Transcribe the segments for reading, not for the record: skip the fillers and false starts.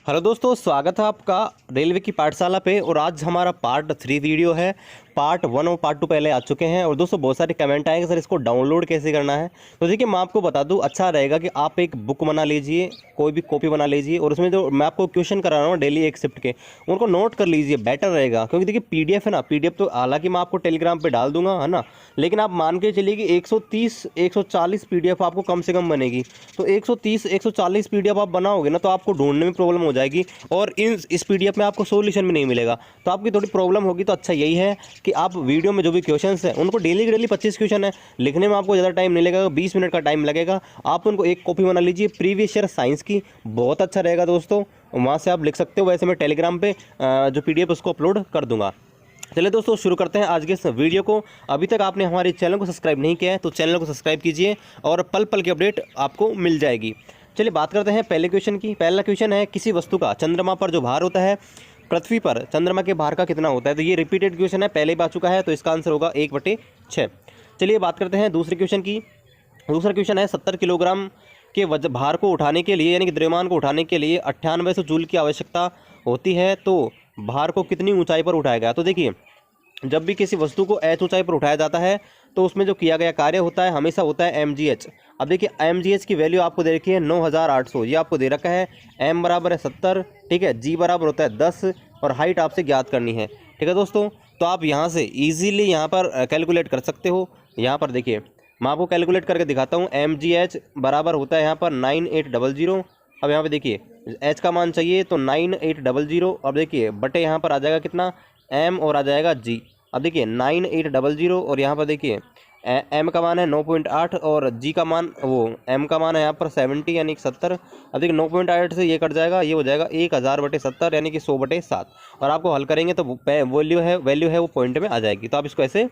Hello दोस्तों, स्वागत है आपका रेलवे की पाठशाला पे। और आज हमारा पार्ट 3 वीडियो है। पार्ट 1 और पार्ट 2 पहले आ चुके हैं। और दोस्तों बहुत सारे कमेंट आए कि सर इसको डाउनलोड कैसे करना है। तो देखिए मैं आपको बता दूं, अच्छा रहेगा कि आप एक बुक बना लीजिए, कोई भी कॉपी बना लीजिए, और उसमें जो मैं आपको क्वेश्चन करा रहा हूँ डेली एक शिफ्ट के, उनको नोट कर लीजिए, बेटर रहेगा। क्योंकि देखिए पीडीएफ है ना, पीडीएफ तो हालांकि मैं आपको टेलीग्राम पर डाल दूंगा, है ना, लेकिन आप मान के चलिए कि 130 140 पीडीएफ आपको कम से कम बनेगी। तो 130 140 पीडीएफ आप बनाओगे ना, तो आपको ढूंढने में प्रॉब्लम हो जाएगी और इस पीडीएफ में आपको सॉल्यूशन भी नहीं मिलेगा, तो आपकी थोड़ी प्रॉब्लम होगी। तो अच्छा यही है कि आप वीडियो में जो भी क्वेश्चंस हैं उनको डेली के डेली 25 क्वेश्चन है, लिखने में आपको ज़्यादा टाइम नहीं लगेगा, 20 मिनट का टाइम लगेगा। आप उनको एक कॉपी बना लीजिए प्रीवियस ईयर साइंस की, बहुत अच्छा रहेगा दोस्तों, वहाँ से आप लिख सकते हो। वैसे मैं टेलीग्राम पे जो पीडीएफ उसको अपलोड कर दूंगा। चलिए दोस्तों शुरू करते हैं आज के इस वीडियो को। अभी तक आपने हमारे चैनल को सब्सक्राइब नहीं किया है तो चैनल को सब्सक्राइब कीजिए और पल पल की अपडेट आपको मिल जाएगी। चलिए बात करते हैं पहले क्वेश्चन की। पहला क्वेश्चन है, किसी वस्तु का चंद्रमा पर जो भार होता है, पृथ्वी पर चंद्रमा के भार का कितना होता है। तो ये रिपीटेड क्वेश्चन है, पहले ही आ चुका है, तो इसका आंसर होगा 1/6। चलिए बात करते हैं दूसरे क्वेश्चन की। दूसरा क्वेश्चन है, 70 किलोग्राम के भार को उठाने के लिए, यानी कि द्रव्यमान को उठाने के लिए 9800 जूल की आवश्यकता होती है, तो भार को कितनी ऊंचाई पर उठाया गया। तो देखिए जब भी किसी वस्तु को एच ऊंचाई पर उठाया जाता है तो उसमें जो किया गया कार्य होता है हमेशा होता है mgh। अब देखिए mgh की वैल्यू आपको दे रखी है 9800, ये आपको दे रखा है। m बराबर है 70, ठीक है, g बराबर होता है 10 और हाइट आपसे ज्ञात करनी है, ठीक है दोस्तों। तो आप यहाँ से इजीली यहाँ पर कैलकुलेट कर सकते हो। यहाँ पर देखिए मैं आपको कैलकुलेट करके दिखाता हूँ। mgh बराबर होता है यहाँ पर 9800। अब यहाँ पे देखिए h का मान चाहिए तो 9800। अब देखिए बटे यहाँ पर आ जाएगा कितना, m और आ जाएगा g। अब देखिए 9800 और यहाँ पर देखिए m का मान है 9.8 और g का मान m का मान है यहाँ पर 70 यानी कि 70। अब देखिए 9.8 से ये कट जाएगा, ये हो जाएगा 1000/70 यानी कि 100/7। और आपको हल करेंगे तो वैल्यू है वो पॉइंट में आ जाएगी। तो आप इसको ऐसे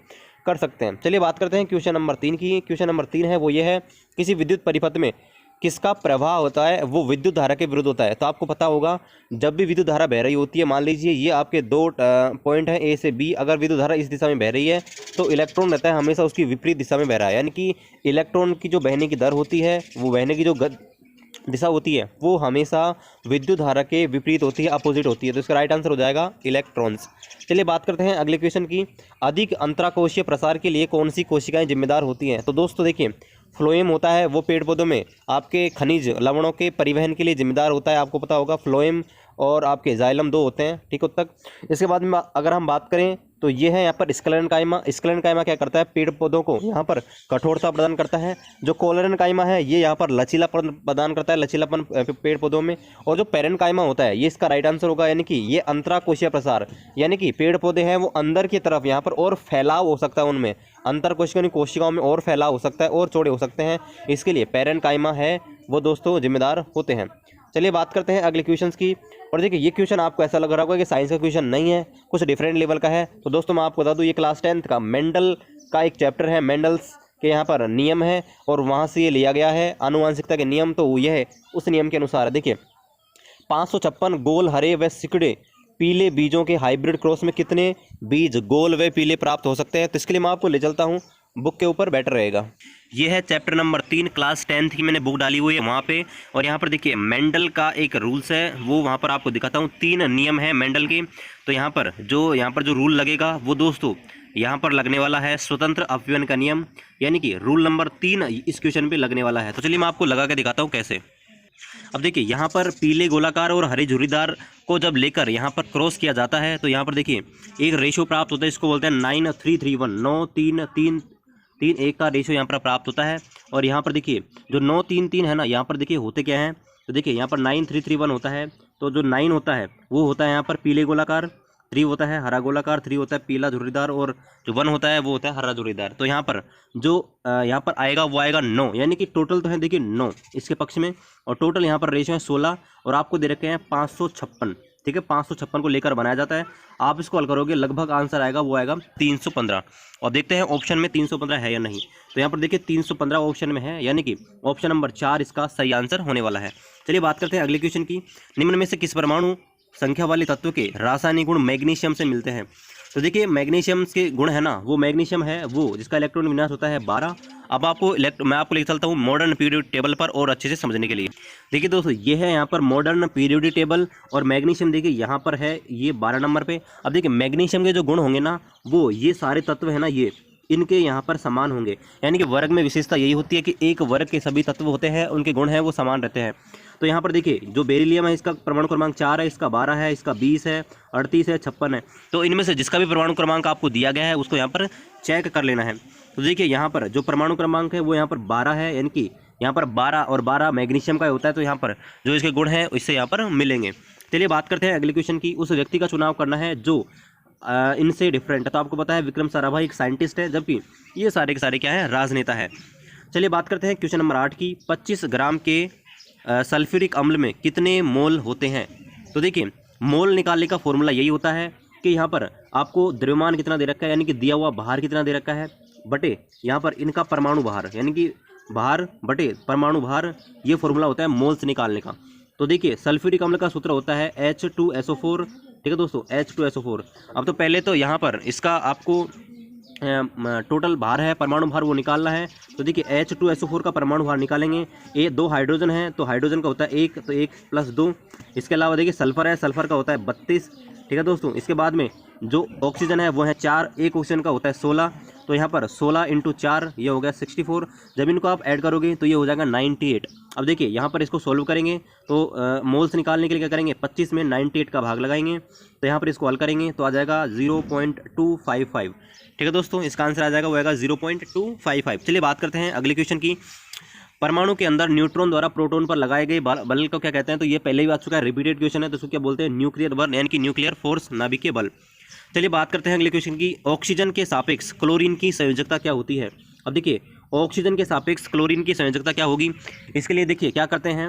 कर सकते हैं। चलिए बात करते हैं क्वेश्चन नंबर 3 की। क्वेश्चन नंबर 3 है वो ये है, किसी विद्युत परिपथ में किसका प्रवाह होता है वो विद्युत धारा के विरुद्ध होता है। तो आपको पता होगा जब भी विद्युत धारा बह रही होती है, मान लीजिए ये आपके दो पॉइंट हैं ए से बी, अगर विद्युत धारा इस दिशा में बह रही है तो इलेक्ट्रॉन रहता है हमेशा उसकी विपरीत दिशा में बह रहा है, यानी कि इलेक्ट्रॉन की जो बहने की दर होती है, वो बहने की जो दिशा होती है वो हमेशा विद्युत धारा के विपरीत होती है, अपोजिट होती है। तो इसका राइट आंसर हो जाएगा इलेक्ट्रॉन्स। चलिए बात करते हैं अगले क्वेश्चन की। अधिक अंतराकोशीय प्रसार के लिए कौन सी कोशिकाएं जिम्मेदार होती हैं। तो दोस्तों देखिए फ्लोएम होता है वो पेड़ पौधों में आपके खनिज लवणों के परिवहन के लिए जिम्मेदार होता है, आपको पता होगा। फ्लोएम और आपके जाइलम 2 होते हैं, ठीक है तक। इसके बाद में अगर हम बात करें तो ये है यहाँ पर स्क्लेरन काइमा। स्क्लेरन काइमा क्या करता है, पेड़ पौधों को यहाँ पर कठोरता प्रदान करता है। जो कोलेरन काइमा है ये यहाँ पर लचीलापन प्रदान करता है, लचीलापन पेड़ पौधों में। और जो पेरन काइमा होता है ये इसका राइट आंसर होगा, यानी कि ये अंतराकोशीय प्रसार, यानी कि पेड़ पौधे हैं वो अंदर की तरफ यहाँ पर और फैलाव हो सकता है, उनमें अंतरकोशिकाओं कोशिकाओं में और फैलाव हो सकता है और चौड़े हो सकते हैं, इसके लिए पेरन काइमा है वो दोस्तों जिम्मेदार होते हैं। चलिए बात करते हैं अगले क्वेश्चंस की। और देखिए ये क्वेश्चन आपको ऐसा लग रहा होगा कि साइंस का क्वेश्चन नहीं है, कुछ डिफरेंट लेवल का है। तो दोस्तों मैं आपको बता दूं ये क्लास 10th का मेंडल का एक चैप्टर है, मेंडल्स के यहाँ पर नियम है और वहाँ से ये लिया गया है आनुवंशिकता के नियम। तो यह है उस नियम के अनुसार, देखिए 556 गोल हरे व सिकुड़े पीले बीजों के हाइब्रिड क्रॉस में कितने बीज गोल व पीले प्राप्त हो सकते हैं। तो इसके लिए मैं आपको ले चलता हूँ बुक के ऊपर, बेटर रहेगा। ये है चैप्टर नंबर 3, क्लास 10th की मैंने बुक डाली हुई है वहाँ पे। और यहाँ पर देखिए मेंडल का एक रूल्स है, वो वहाँ पर आपको दिखाता हूँ। 3 नियम है मेंडल के। तो यहाँ पर जो रूल लगेगा वो दोस्तों यहाँ पर लगने वाला है स्वतंत्र अपव्यय का नियम, यानी कि रूल नंबर 3 इस क्वेश्चन पे लगने वाला है। तो चलिए मैं आपको लगा के दिखाता हूँ कैसे। अब देखिए यहाँ पर पीले गोलाकार और हरे झुर्रीदार को जब लेकर यहाँ पर क्रॉस किया जाता है तो यहाँ पर देखिए एक रेशियो प्राप्त होता है, इसको बोलते हैं 9:3:1, 9:3:3:1 का रेशियो यहाँ पर प्राप्त होता है। और यहाँ पर देखिए जो 9:3:3 है ना, यहाँ पर देखिए होते क्या हैं, तो देखिए यहाँ पर 9:3:3:1 होता है। तो जो 9 होता है वो होता है यहाँ पर पीले गोलाकार, 3 होता है हरा गोलाकार, 3 होता है पीला झुर्रीदार, और जो 1 होता है वो होता है हरा झुर्रीदार। तो यहाँ पर जो यहाँ पर आएगा वो आएगा 9, यानी कि टोटल तो है देखिए 9 इसके पक्ष में, और टोटल यहाँ पर रेशियो है 16 और आपको दे रखे हैं 556, ठीक है। 556 को लेकर बनाया जाता है। आप इसको हल करोगे लगभग आंसर आएगा वो आएगा 315। और देखते हैं ऑप्शन में 315 है या नहीं। तो यहाँ पर देखिए 315 ऑप्शन में है, यानी कि ऑप्शन नंबर 4 इसका सही आंसर होने वाला है। चलिए बात करते हैं अगले क्वेश्चन की। निम्न में से किस परमाणु संख्या वाले तत्व के रासायनिक गुण मैग्नीशियम से मिलते हैं। तो देखिए मैग्नीशियम के गुण है ना, वो मैग्नीशियम है वो जिसका इलेक्ट्रॉन विन्यास होता है 12। अब आपको मैं आपको लेके चलता हूँ मॉडर्न पीरियोडिक टेबल पर और अच्छे से समझने के लिए। देखिए दोस्तों ये है यहाँ पर मॉडर्न पीरियोडिक टेबल, और मैग्नीशियम देखिए यहाँ पर है ये 12 नंबर पे। अब देखिए मैग्नीशियम के जो गुण होंगे ना, वो ये सारे तत्व है ना, ये इनके यहाँ पर समान होंगे। यानी कि वर्ग में विशेषता यही होती है कि एक वर्ग के सभी तत्व होते हैं, उनके गुण हैं वो समान रहते हैं। तो यहाँ पर देखिए जो बेरिलियम है इसका परमाणु क्रमांक 4 है, इसका 12 है, इसका 20 है, 38 है, 56 है। तो इनमें से जिसका भी परमाणु क्रमांक आपको दिया गया है उसको यहाँ पर चेक कर लेना है। तो देखिए यहाँ पर जो परमाणु क्रमांक है वो यहाँ पर 12 है, यानी कि यहाँ पर 12 और 12 मैग्नीशियम का होता है। तो यहाँ पर जो इसके गुण हैं इससे यहाँ पर मिलेंगे। चलिए बात करते हैं अगले क्वेश्चन की। उस व्यक्ति का चुनाव करना है जो इनसे डिफरेंट है। तो आपको पता है विक्रम साराभाई एक साइंटिस्ट है, जबकि ये सारे के सारे क्या है, राजनेता है। चलिए बात करते हैं क्वेश्चन नंबर 8 की। 25 ग्राम के सल्फ्यूरिक अम्ल में कितने मोल होते हैं? तो देखिए मोल निकालने का फॉर्मूला यही होता है कि यहाँ पर आपको द्रव्यमान कितना दे रखा है, यानी कि दिया हुआ भार कितना दे रखा है, बटे यहाँ पर इनका परमाणु भार, यानी कि भार बटे परमाणु भार, ये फॉर्मूला होता है मोल्स निकालने का। तो देखिए सल्फ्यूरिक अम्ल का सूत्र होता है H2SO4। ठीक है दोस्तों, H2SO4। अब तो पहले तो यहाँ पर इसका आपको टोटल भार है, परमाणु भार, वो निकालना है। तो देखिए H2SO4 का परमाणु भार निकालेंगे। ये 2 हाइड्रोजन है तो हाइड्रोजन का होता है 1, तो 1 + 2। इसके अलावा देखिए सल्फर है, सल्फर का होता है 32। ठीक है दोस्तों, इसके बाद में जो ऑक्सीजन है वो है 4, एक ऑक्सीजन का होता है 16। तो यहाँ पर 16 × 4 ये हो गया 64। जब इनको आप ऐड करोगे तो ये हो जाएगा 98। अब देखिए यहाँ पर इसको सोल्व करेंगे तो मोल्स निकालने के लिए क्या करेंगे, 25 में 98 का भाग लगाएंगे। तो यहाँ पर इसको हल करेंगे तो आ जाएगा 0.255। ठीक है दोस्तों, इसका आंसर आ जाएगा वो आएगा 0.255। चलिए बात करते हैं अगले क्वेश्चन की। परमाणु के अंदर न्यूट्रॉन द्वारा प्रोटॉन पर लगाए गए बल को क्या कहते हैं? तो ये पहले भी आ चुका है, रिपीटेड क्वेश्चन है। तो इसको क्या बोलते हैं? न्यूक्लियर बल, यानी कि न्यूक्लियर फोर्स, नाभिकीय बल। चलिए बात करते हैं अगले क्वेश्चन की। ऑक्सीजन के सापेक्ष क्लोरीन की संयोजकता क्या होती है? अब देखिए ऑक्सीजन के सापेक्ष क्लोरीन की संयोजकता क्या होगी? इसके लिए देखिए क्या करते हैं,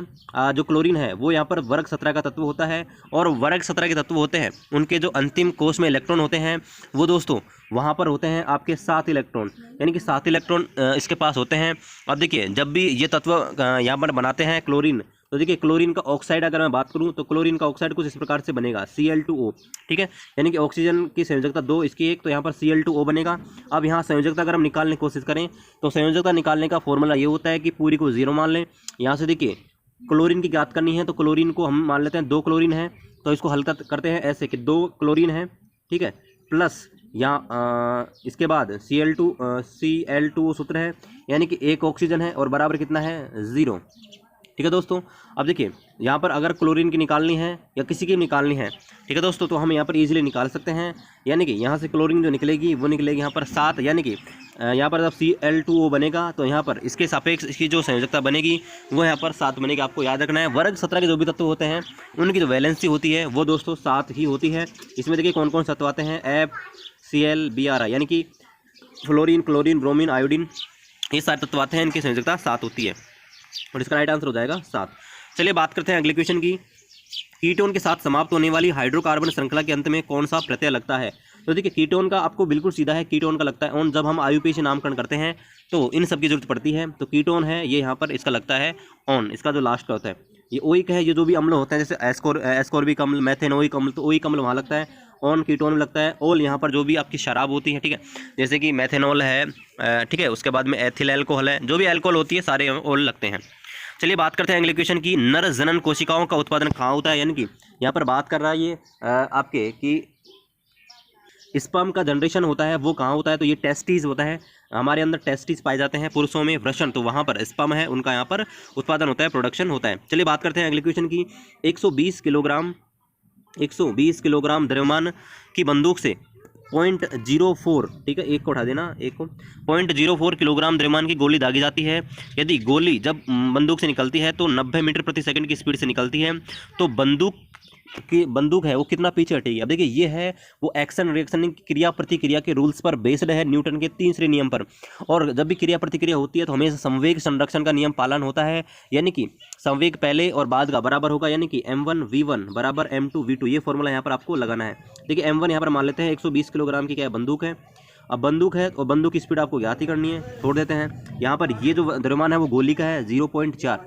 जो क्लोरीन है वो यहाँ पर वर्ग 17 का तत्व होता है, और वर्ग 17 के तत्व होते हैं उनके जो अंतिम कोष में इलेक्ट्रॉन होते हैं वो दोस्तों वहाँ पर होते हैं आपके 7 इलेक्ट्रॉन, यानी कि 7 इलेक्ट्रॉन इसके पास होते हैं। अब देखिए जब भी ये तत्व यहाँ पर बनाते हैं क्लोरीन, तो देखिए क्लोरीन का ऑक्साइड अगर मैं बात करूं तो क्लोरीन का ऑक्साइड कुछ इस प्रकार से बनेगा Cl2O। ठीक है, यानी कि ऑक्सीजन की संयोजकता 2, इसकी 1, तो यहाँ पर Cl2O बनेगा। अब यहाँ संयोजकता अगर हम निकालने की कोशिश करें तो संयोजकता निकालने का फॉर्मूला ये होता है कि पूरी को 0 मान लें। यहाँ से देखिए क्लोरीन की ज्ञात करनी है, तो क्लोरीन को हम मान लेते हैं 2 क्लोरीन है, तो इसको हल करते हैं ऐसे कि 2 क्लोरीन है, ठीक है, प्लस यहाँ इसके बाद Cl2 सूत्र है, यानी कि 1 ऑक्सीजन है और बराबर कितना है 0। ठीक है दोस्तों, अब देखिए यहाँ पर अगर क्लोरीन की निकालनी है या किसी की निकालनी है, ठीक है दोस्तों, तो हम यहाँ पर इजीली निकाल सकते हैं। यानी कि यहाँ से क्लोरीन जो निकलेगी वो निकलेगी यहाँ पर 7, यानी कि यहाँ पर जब Cl2O बनेगा तो यहाँ पर इसके सापेक्ष इसकी जो संयोजकता बनेगी वो यहाँ पर 7 बनेगी। आपको याद रखना है वर्ग 17 के जो भी तत्व होते हैं उनकी जो वैलेंसी होती है वो दोस्तों 7 ही होती है। इसमें देखिए कौन कौन से तत्व आते हैं, FCl Bri, यानी कि फ्लोरीन, क्लोरीन, ब्रोमीन, आयोडीन, ये सारे तत्व आते हैं, इनकी संयोजकता 7 होती है, और इसका राइट आंसर हो जाएगा 7। चलिए बात करते हैं अगले क्वेश्चन की। कीटोन के साथ समाप्त होने वाली हाइड्रोकार्बन श्रृंखला के अंत में कौन सा प्रत्यय लगता है? तो देखिए कीटोन का आपको बिल्कुल सीधा है, कीटोन का लगता है ऑन। जब हम IUPAC नामकरण करते हैं तो इन सब की जरूरत पड़ती है। तो कीटोन है ये यहाँ पर इसका लगता है ऑन, इसका जो लास्ट का होता है। ये ओइक है, ये जो भी अम्ल होते हैं जैसे एस्कॉर्बिक अम्ल, मेथेनोइक अम्ल, तो ओइक अम्ल वहाँ लगता है, ऑन कीटोन में लगता है। ओल यहाँ पर जो भी आपकी शराब होती है, ठीक है, जैसे कि मेथेनॉल है, ठीक है, उसके बाद में एथिल अल्कोहल है, जो भी अल्कोहल होती है सारे ओल लगते हैं। चलिए बात करते हैं अगले क्वेश्चन की। नर जनन कोशिकाओं का उत्पादन कहाँ होता है? यानी कि यहाँ पर बात कर रहा है ये आपके कि स्पर्म का जनरेशन होता है वो कहाँ होता है? तो ये टेस्टिस होता है, हमारे अंदर टेस्टिस पाए जाते हैं, पुरुषों में वृषण, तो वहाँ पर स्पर्म है उनका यहाँ पर उत्पादन होता है, प्रोडक्शन होता है। चलिए बात करते हैं अगले क्वेश्चन की। 120 किलोग्राम द्रव्यमान की बंदूक से 0.04, ठीक है, एक को उठा देना, एक को 0.04 किलोग्राम द्रव्यमान की गोली दागी जाती है। यदि गोली जब बंदूक से निकलती है तो 90 मीटर प्रति सेकंड की स्पीड से निकलती है, तो बंदूक है वो कितना पीछे हटेगी? अब देखिए ये है वो एक्शन रिएक्शन क्रिया प्रतिक्रिया के रूल्स पर बेस्ड है, न्यूटन के तीसरे नियम पर। और जब भी क्रिया प्रतिक्रिया होती है तो हमेशा संवेग संरक्षण का नियम पालन होता है, यानी कि संवेग पहले और बाद का बराबर होगा, यानी कि m1v1 बराबर m2v2, ये फॉर्मूला यहाँ पर आपको लगाना है। देखिए m1 यहाँ पर मान लेते हैं 120 किलोग्राम की क्या है बंदूक है। अब बंदूक है और बंदूक की स्पीड आपको ज्ञात ही करनी है, छोड़ देते हैं। यहाँ पर ये जो द्रव्यमान है वो गोली का है 0.4,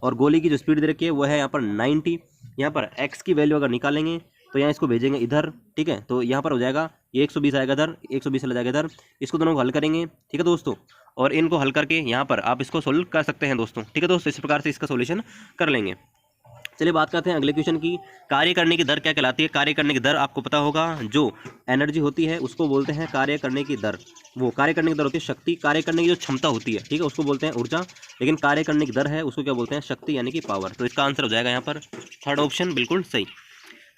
और गोली की जो स्पीड दे रखी है वो है यहाँ पर 90। यहाँ पर x की वैल्यू अगर निकालेंगे तो यहाँ इसको भेजेंगे इधर, ठीक है। तो यहाँ पर हो जाएगा ये 120 आएगा इधर, 120 चला जाएगा इधर, इसको दोनों को हल करेंगे, ठीक है दोस्तों। और इनको हल करके यहाँ पर आप इसको सोल्व कर सकते हैं दोस्तों, ठीक है दोस्तों। इस प्रकार से इसका सोल्यूशन कर लेंगे। चलिए बात करते हैं अगले क्वेश्चन की। कार्य करने की दर क्या कहलाती है? कार्य करने की दर आपको पता होगा, जो एनर्जी होती है उसको बोलते हैं कार्य करने की दर। वो कार्य करने की दर होती है शक्ति, कार्य करने की जो क्षमता होती है, ठीक है, उसको बोलते हैं ऊर्जा। लेकिन कार्य करने की दर है उसको क्या बोलते हैं? शक्ति यानी कि पावर। तो इसका आंसर हो जाएगा यहाँ पर थर्ड ऑप्शन, बिल्कुल सही।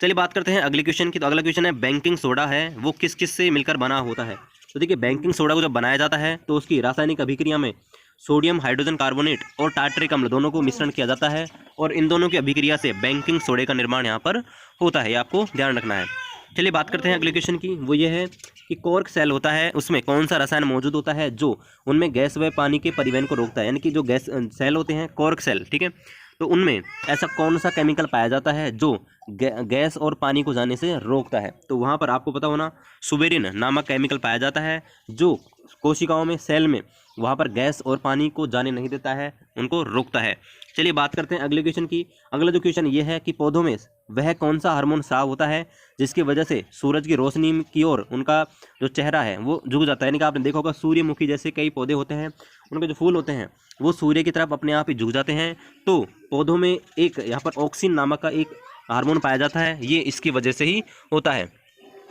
चलिए बात करते हैं अगले क्वेश्चन की। तो अगला क्वेश्चन है बेकिंग सोडा है वो किस किस से मिलकर बना होता है? तो देखिए बेकिंग सोडा को जब बनाया जाता है तो उसकी रासायनिक अभिक्रिया में सोडियम हाइड्रोजन कार्बोनेट और टार्टरिक अम्ल दोनों को मिश्रण किया जाता है, और इन दोनों की अभिक्रिया से बेकिंग सोडे का निर्माण यहाँ पर होता है, ये आपको ध्यान रखना है। चलिए बात करते हैं अगले क्वेश्चन की। वो ये है कि कॉर्क सेल होता है उसमें कौन सा रसायन मौजूद होता है जो उनमें गैस व पानी के परिवहन को रोकता है? यानी कि जो गैस सेल होते हैं कॉर्क सेल, ठीक है, तो उनमें ऐसा कौन सा केमिकल पाया जाता है जो गैस और पानी को जाने से रोकता है? तो वहाँ पर आपको पता होना सुबेरिन नामक केमिकल पाया जाता है जो कोशिकाओं में, सेल में, वहाँ पर गैस और पानी को जाने नहीं देता है, उनको रोकता है। चलिए बात करते हैं अगले क्वेश्चन की। अगला जो क्वेश्चन ये है कि पौधों में वह कौन सा हार्मोन स्राव होता है जिसकी वजह से सूरज की रोशनी की ओर उनका जो चेहरा है वो झुक जाता है? यानी कि आपने देखा होगा सूर्यमुखी जैसे कई पौधे होते हैं, उनके जो फूल होते हैं वो सूर्य की तरफ अपने आप ही झुक जाते हैं। तो पौधों में एक यहाँ पर ऑक्सिन नामक का एक हार्मोन पाया जाता है, ये इसकी वजह से ही होता है।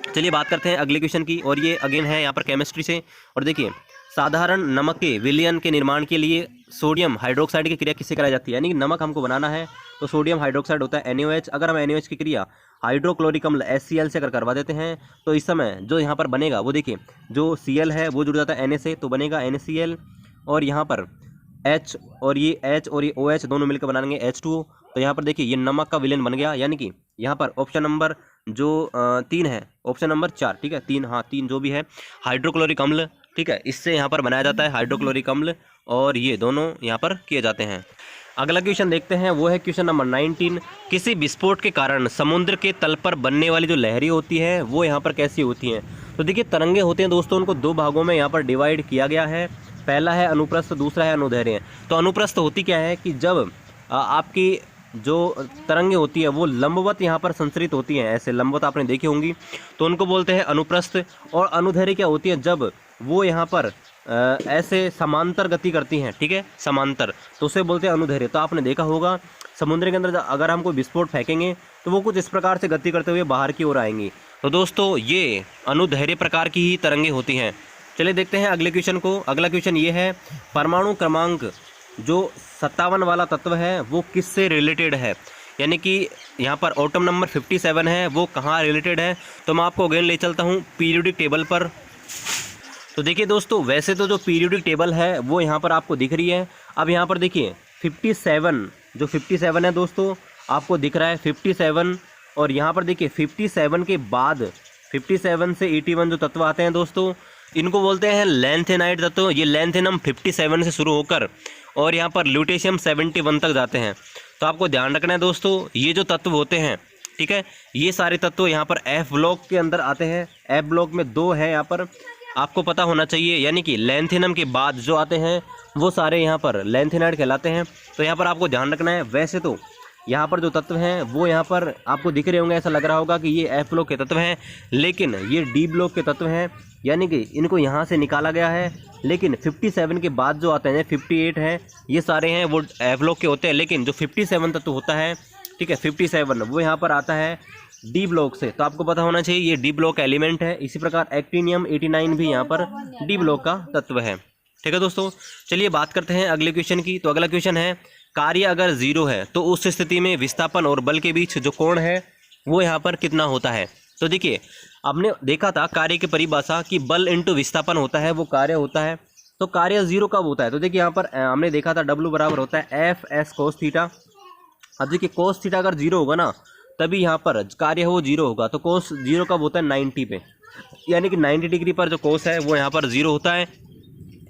चलिए बात करते हैं अगले क्वेश्चन की, और ये अगेन है यहाँ पर केमिस्ट्री से। और देखिए साधारण नमक के विलयन के निर्माण के लिए सोडियम हाइड्रोक्साइड की क्रिया किससे कराई जाती है? यानी कि नमक हमको बनाना है तो सोडियम हाइड्रोक्साइड होता है NaOH। अगर हम NaOH की क्रिया हाइड्रोक्लोरिक अम्ल HCl से अगर करवा देते हैं तो इस समय जो यहाँ पर बनेगा वो देखिए जो Cl है वो जुड़ जाता है Na से, तो बनेगा NaCl, और यहाँ पर H और ये OH दोनों मिलकर बनाएंगे H2O। तो यहाँ पर देखिए ये नमक का विलयन बन गया, यानी कि यहाँ पर ऑप्शन नंबर जो 3 है, ऑप्शन नंबर 4, ठीक है, 3, हाँ 3 जो भी है हाइड्रोक्लोरिक अम्ल, ठीक है, इससे यहाँ पर बनाया जाता है हाइड्रोक्लोरिक अम्ल, और ये दोनों यहाँ पर किए जाते हैं। अगला क्वेश्चन देखते हैं, वो है क्वेश्चन नंबर 19। किसी विस्फोट के कारण समुद्र के तल पर बनने वाली जो लहरें होती है वो यहाँ पर कैसी होती हैं? तो देखिए तरंगे होते हैं दोस्तों, उनको दो भागों में यहाँ पर डिवाइड किया गया है। पहला है अनुप्रस्थ, दूसरा है अनुदैर्ध्य। तो अनुप्रस्थ होती क्या है कि जब आपकी जो तरंगे होती है वो लंबवत यहाँ पर संचरित होती हैं, ऐसे लंबवत आपने देखी होंगी, तो उनको बोलते हैं अनुप्रस्थ। और अनुदैर्ध्य क्या होती है? जब वो यहाँ पर ऐसे समांतर गति करती हैं, ठीक है, समांतर, तो उसे बोलते हैं अनुदैर्ध्य। तो आपने देखा होगा समुद्र के अंदर अगर हम कोई विस्फोट फेंकेंगे तो वो कुछ इस प्रकार से गति करते हुए बाहर की ओर आएंगी। तो दोस्तों ये अनुदैर्ध्य प्रकार की ही तरंगे होती हैं। चलिए देखते हैं अगले क्वेश्चन को। अगला क्वेश्चन ये है परमाणु क्रमांक जो 57 वाला तत्व है वो किससे रिलेटेड है? यानी कि यहाँ पर एटम नंबर 57 है वो कहाँ रिलेटेड है? तो मैं आपको अगेन ले चलता हूँ पीरियोडिक टेबल पर। तो देखिए दोस्तों वैसे तो जो पीरियोडिक टेबल है वो यहाँ पर आपको दिख रही है। अब यहाँ पर देखिए 57, जो 57 है दोस्तों आपको दिख रहा है 57, और यहाँ पर देखिए 57 के बाद 57 से 81 जो तत्व आते हैं दोस्तों इनको बोलते हैं लैंथेनाइड तत्व। ये लैंथेनम 57 से शुरू होकर और यहाँ पर ल्यूटेशियम 71 तक जाते हैं। तो आपको ध्यान रखना है दोस्तों ये जो तत्व होते हैं, ठीक है, ये सारे तत्व यहाँ पर F ब्लॉक के अंदर आते हैं। F ब्लॉक में 2 है यहाँ पर, आपको पता होना चाहिए। यानी कि लैंथेनम के बाद जो आते हैं वो सारे यहाँ पर लैंथेनाइड कहलाते हैं। तो यहाँ पर आपको ध्यान रखना है। वैसे तो यहाँ पर जो तत्व हैं वो यहाँ पर आपको दिख रहे होंगे, ऐसा लग रहा होगा कि ये F ब्लॉक के तत्व हैं, लेकिन ये D ब्लॉक के तत्व हैं। यानी कि इनको यहाँ से निकाला गया है। लेकिन 57 के बाद जो आते हैं 58 हैं, ये सारे हैं वो F ब्लॉक के होते हैं। लेकिन जो 57 तत्व होता है, ठीक है, 57 वो यहाँ पर आता है D ब्लॉक से। तो आपको पता होना चाहिए ये D ब्लॉक एलिमेंट है। इसी प्रकार एक्टिनियम 89 भी यहाँ पर D ब्लॉक का तत्व है। ठीक है दोस्तों, चलिए बात करते हैं अगले क्वेश्चन की। तो अगला क्वेश्चन है कार्य अगर 0 है तो उस स्थिति में विस्थापन और बल के बीच जो कोण है वो यहाँ पर कितना होता है? तो देखिए आपने देखा था कार्य की परिभाषा कि बल इंटू विस्थापन होता है वो कार्य होता है। तो कार्य 0 कब होता है? तो देखिए यहाँ पर हमने देखा था W बराबर होता है FS cos थीटा। अब देखिए cos थीटा अगर 0 होगा ना तभी यहाँ पर कार्य है वो 0 होगा। तो cos 0 कब होता है? 90 पे, यानी कि 90 डिग्री पर जो cos है वो यहाँ पर 0 होता है।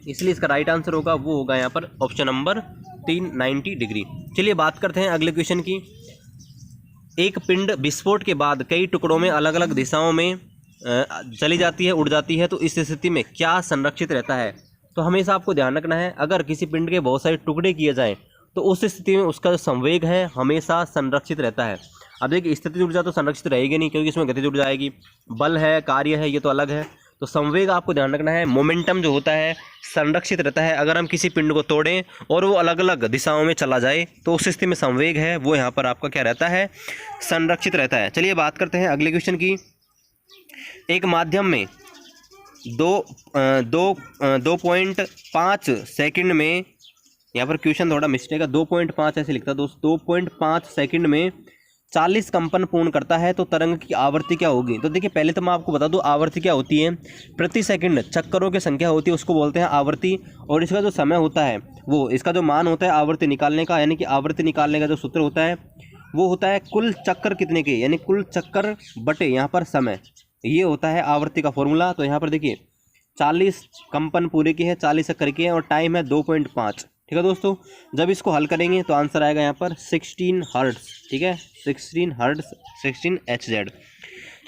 इसलिए इसका राइट आंसर होगा वो होगा यहाँ पर ऑप्शन नंबर 3, 90 डिग्री। चलिए बात करते हैं अगले क्वेश्चन की। एक पिंड विस्फोट के बाद कई टुकड़ों में अलग अलग दिशाओं में चली जाती है, उड़ जाती है, तो इस स्थिति में क्या संरक्षित रहता है? तो हमेशा आपको ध्यान रखना है अगर किसी पिंड के बहुत सारे टुकड़े किए जाएं तो उस स्थिति में उसका जो संवेग है हमेशा संरक्षित रहता है। अब देखिए स्थितिज ऊर्जा तो संरक्षित रहेगी नहीं, क्योंकि इसमें गतिज ऊर्जा आएगी। बल है, कार्य है, ये तो अलग है। तो संवेग आपको ध्यान रखना है। मोमेंटम जो होता है संरक्षित रहता है। अगर हम किसी पिंड को तोड़ें और वो अलग अलग दिशाओं में चला जाए तो उस स्थिति में संवेग है वो यहाँ पर आपका क्या रहता है, संरक्षित रहता है। चलिए बात करते हैं अगले क्वेश्चन की। एक माध्यम में 2.5 सेकंड में, यहाँ पर क्वेश्चन थोड़ा मिस्टेक है, 2.5 ऐसे लिखता है दोस्त, 2.5 सेकंड में 40 कंपन पूर्ण करता है तो तरंग की आवृत्ति क्या होगी। तो देखिए पहले तो मैं आपको बता दूं आवृत्ति क्या होती है। प्रति सेकंड चक्करों की संख्या होती है, उसको बोलते हैं आवृत्ति। और इसका जो समय होता है वो, इसका जो मान होता है आवृत्ति निकालने का, यानी कि आवृत्ति निकालने का जो सूत्र होता है वो होता है कुल चक्कर कितने के, यानी कुल चक्कर बटे यहाँ पर समय, ये होता है आवृत्ति का फॉर्मूला। तो यहाँ पर देखिए 40 कंपन पूरे की है, 40 चक्कर की है और टाइम है 2.5। ठीक है दोस्तों, जब इसको हल करेंगे तो आंसर आएगा यहाँ पर 16 हर्ट्ज। ठीक है, 16 हर्ट्ज, 16 Hz।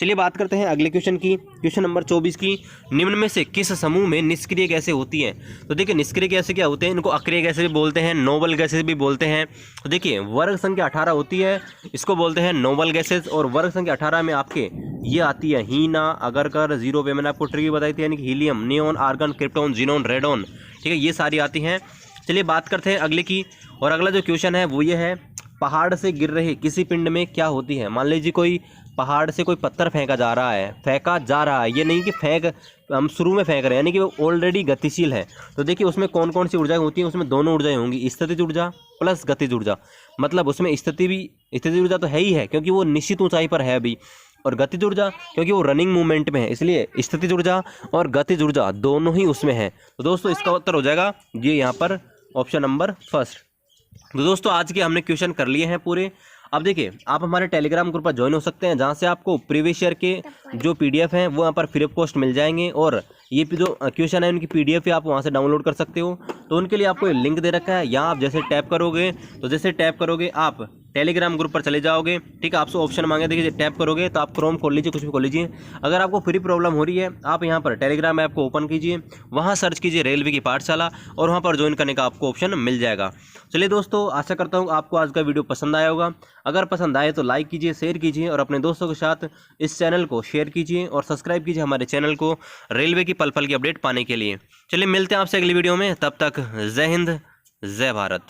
चलिए बात करते हैं अगले क्वेश्चन की, क्वेश्चन नंबर 24 की। निम्न में से किस समूह में निष्क्रिय गैसें होती हैं। तो देखिए निष्क्रिय गैसें क्या होते हैं, इनको अक्रिय गैसें भी बोलते हैं, नोबल गैसेस भी बोलते हैं। तो देखिए वर्ग संख्या 18 होती है, इसको बोलते हैं नोबल गैसेस। और वर्ग संख्या 18 में आपके ये आती है हीना, अगरकर, जीरो पे मैंने आपको ट्रिक बताई थी, यानी कि helium, neon, argon, krypton, xenon, radon. ठीक है, ये सारी आती हैं। चलिए बात करते हैं अगले की। और अगला जो क्वेश्चन है वो ये है, पहाड़ से गिर रहे किसी पिंड में क्या होती है। मान लीजिए कोई पहाड़ से कोई पत्थर फेंका जा रहा है, ये नहीं कि हम शुरू में फेंक रहे हैं, यानी कि वो ऑलरेडी गतिशील है। तो देखिए उसमें कौन कौन सी ऊर्जाएं होती हैं, उसमें दोनों ऊर्जाएं होंगी, स्थितिज ऊर्जा प्लस गतिज ऊर्जा। मतलब उसमें स्थितिज ऊर्जा तो है ही है क्योंकि वो निश्चित ऊंचाई पर है अभी, और गतिज ऊर्जा क्योंकि वो रनिंग मूवमेंट में है, इसलिए स्थितिज ऊर्जा और गतिज ऊर्जा दोनों ही उसमें है। तो दोस्तों इसका उत्तर हो जाएगा ये यहाँ पर ऑप्शन नंबर फर्स्ट। तो दोस्तों आज के हमने क्वेश्चन कर लिए हैं पूरे। अब देखिए आप हमारे टेलीग्राम ग्रुप पर ज्वाइन हो सकते हैं, जहां से आपको प्रीवियस ईयर के जो PDF हैं वो यहाँ पर फ्री ऑफ कॉस्ट मिल जाएंगे। और ये जो क्वेश्चन है उनकी PDF आप वहां से डाउनलोड कर सकते हो। तो उनके लिए आपको लिंक दे रखा है, यहाँ आप जैसे टैप करोगे आप टेलीग्राम ग्रुप पर चले जाओगे। ठीक है, आपसे ऑप्शन मांगे, देखिए टैप करोगे तो आप क्रोम खोल लीजिए, कुछ भी खोल लीजिए। अगर आपको फ्री प्रॉब्लम हो रही है आप यहाँ पर टेलीग्राम ऐप को ओपन कीजिए, वहाँ सर्च कीजिए रेलवे की पाठशाला और वहाँ पर ज्वाइन करने का आपको ऑप्शन मिल जाएगा। चलिए दोस्तों, आशा करता हूँ आपको आज का वीडियो पसंद आया होगा। अगर पसंद आए तो लाइक कीजिए, शेयर कीजिए और अपने दोस्तों के साथ इस चैनल को शेयर कीजिए और सब्सक्राइब कीजिए हमारे चैनल को रेलवे की पल पल की अपडेट पाने के लिए। चलिए मिलते हैं आपसे अगली वीडियो में, तब तक जय हिंद, जय भारत।